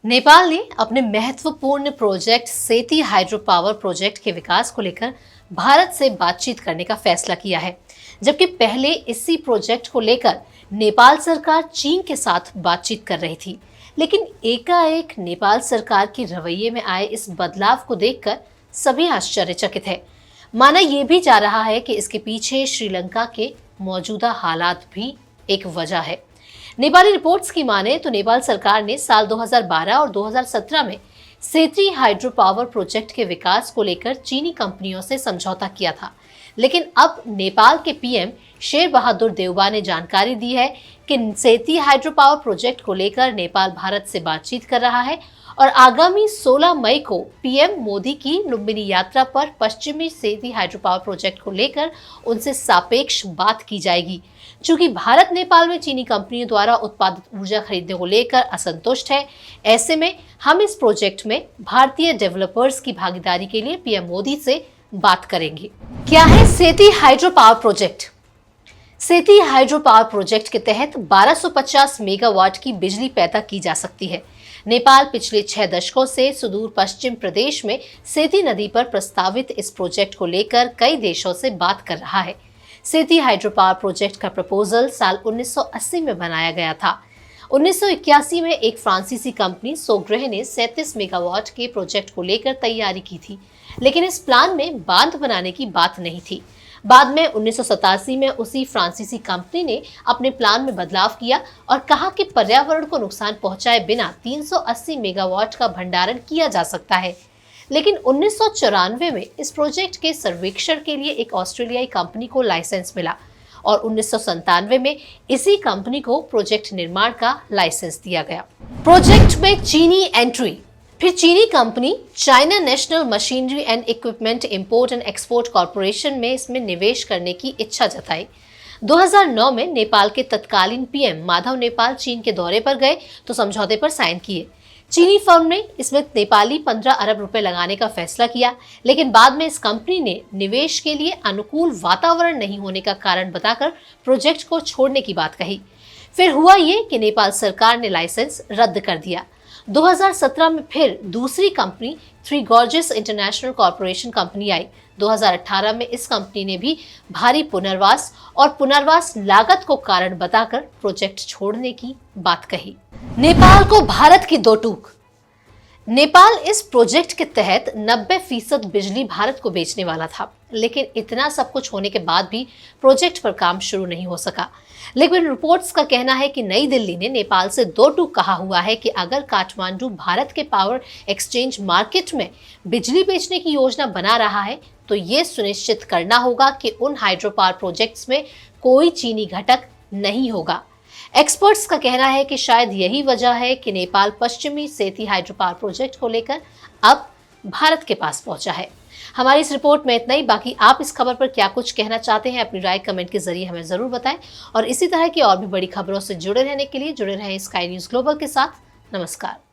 नेपाल ने अपने महत्वपूर्ण प्रोजेक्ट सेती हाइड्रो पावर प्रोजेक्ट के विकास को लेकर भारत से बातचीत करने का फैसला किया है। जबकि पहले इसी प्रोजेक्ट को लेकर नेपाल सरकार चीन के साथ बातचीत कर रही थी, लेकिन एकाएक नेपाल सरकार के रवैये में आए इस बदलाव को देखकर सभी आश्चर्यचकित है। माना यह भी जा रहा है कि इसके पीछे श्रीलंका के मौजूदा हालात भी एक वजह है। नेपाली रिपोर्ट्स की माने तो नेपाल सरकार ने साल 2012 और 2017 में सेती हाइड्रो पावर प्रोजेक्ट के विकास को लेकर चीनी कंपनियों से समझौता किया था, लेकिन अब नेपाल के पीएम शेर बहादुर देउबा ने जानकारी दी है कि सेती हाइड्रो पावर प्रोजेक्ट को लेकर नेपाल भारत से बातचीत कर रहा है और आगामी 16 मई को पीएम मोदी की लुम्बिनी यात्रा पर पश्चिमी सेती हाइड्रो पावर प्रोजेक्ट को लेकर उनसे सापेक्ष बात की जाएगी। चूंकि भारत नेपाल में चीनी कंपनियों द्वारा उत्पादित ऊर्जा खरीदने को लेकर असंतुष्ट है, ऐसे में हम इस प्रोजेक्ट में भारतीय डेवलपर्स की भागीदारी के लिए पीएम मोदी से बात करेंगे। क्या है सेती हाइड्रो पावर प्रोजेक्ट? सेती हाइड्रो पावर प्रोजेक्ट के तहत 1250 मेगावाट की बिजली पैदा की जा सकती है। नेपाल पिछले 6 दशकों से सुदूर पश्चिम प्रदेश में सेती नदी पर प्रस्तावित इस प्रोजेक्ट को लेकर कई देशों से बात कर रहा है। सेती हाइड्रो पावर प्रोजेक्ट का प्रपोजल साल 1980 में बनाया गया था। 1981 में एक फ्रांसीसी कंपनी सोग्रेह ने 37 मेगावाट के प्रोजेक्ट को लेकर तैयारी की थी, लेकिन इस प्लान में बांध बनाने की बात नहीं थी। बाद में 1987 में उसी फ्रांसीसी कंपनी ने अपने प्लान में बदलाव किया और कहा कि पर्यावरण को नुकसान पहुंचाए बिना 380 मेगावाट का भंडारण किया जा सकता है। लेकिन 1994 में इस प्रोजेक्ट के सर्वेक्षण के लिए एक ऑस्ट्रेलियाई कंपनी को लाइसेंस मिला और 1997 में इसी कंपनी को प्रोजेक्ट निर्माण का लाइसेंस दिया गया। प्रोजेक्ट में चीनी एंट्री। फिर चीनी company China national machinery and equipment import and export corporation में इसमें निवेश करने की इच्छा जताई। 2009 में नेपाल के तत्कालीन पीएम माधव नेपाल चीन के दौरे पर गए तो समझौते पर साइन किए। चीनी फर्म ने इसमें नेपाली 15 अरब रुपए लगाने का फैसला किया, लेकिन बाद में इस कंपनी ने निवेश के लिए अनुकूल वातावरण नहीं होने का कारण बताकर प्रोजेक्ट को छोड़ने की बात कही। फिर हुआ ये कि नेपाल सरकार ने लाइसेंस रद्द कर दिया। 2017 में फिर दूसरी company three gorges international corporation company आई। 2018 में इस कंपनी ने भी भारी पुनर्वास लागत को कारण बताकर प्रोजेक्ट छोड़ने की बात कही। नेपाल को भारत की दो टूक। नेपाल इस प्रोजेक्ट के तहत 90% बिजली भारत को बेचने वाला था, लेकिन इतना सब कुछ होने के बाद भी प्रोजेक्ट पर काम शुरू नहीं हो सका। लेकिन रिपोर्ट्स का कहना है कि नई दिल्ली ने नेपाल से दो टूक कहा हुआ है कि अगर काठमांडू भारत के पावर एक्सचेंज मार्केट में बिजली बेचने की योजना बना रहा है तो ये सुनिश्चित करना होगा कि उन हाइड्रो पावर प्रोजेक्ट्स में कोई चीनी घटक नहीं होगा। एक्सपर्ट्स का कहना है कि शायद यही वजह है कि नेपाल पश्चिमी सेती हाइड्रो पावर प्रोजेक्ट को लेकर अब भारत के पास पहुंचा है। हमारी इस रिपोर्ट में इतना ही। बाकी आप इस खबर पर क्या कुछ कहना चाहते हैं, अपनी राय कमेंट के जरिए हमें जरूर बताएं और इसी तरह की और भी बड़ी खबरों से जुड़े रहने के लिए जुड़े रहें स्काई न्यूज ग्लोबल के साथ। नमस्कार।